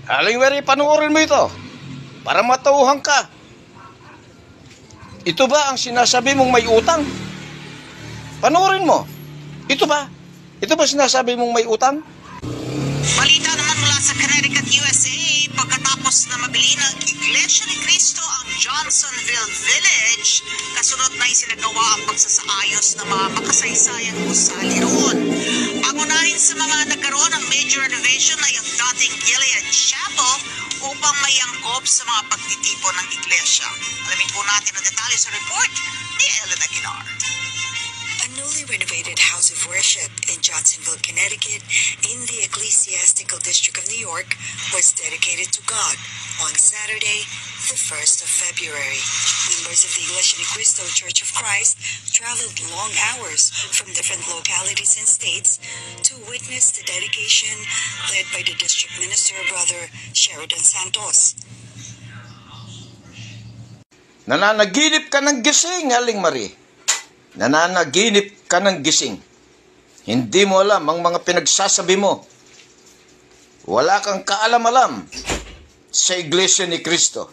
Aling Mary, panoorin mo ito para matauhan ka. Ito ba ang sinasabi mong may utang? Panoorin mo. Ito ba? Ito ba sinasabi mong may utang? Balita naman mula sa Connecticut, USA, pagkatapos na mabili ng Iglesia ni Cristo ang Johnsonville Village, kasunod na isinagawa ang pagsasaayos ng mga makasaysayang gusali roon. Pangunahin sa mga nagkaroon ng major renovation ay ang dating Gilead Chapel upang may angkop sa mga pagtitipon ng iglesia. Alamin po natin ang detalye sa report ni Ellen Aguilar. A newly renovated house of worship in Johnsonville, Connecticut, in the Ecclesiastical District of New York, was dedicated to God on Saturday, the 1st of February. Members of the Iglesia ni Cristo Church of Christ traveled long hours from different localities and states to witness the dedication led by the District Minister, Brother Sheridan Santos. Nananaginip ka ng gising, Aling Marie. Nananaginip ka ng gising. Hindi mo alam ang mga pinagsasabi mo. Wala kang kaalam-alam sa Iglesia ni Cristo.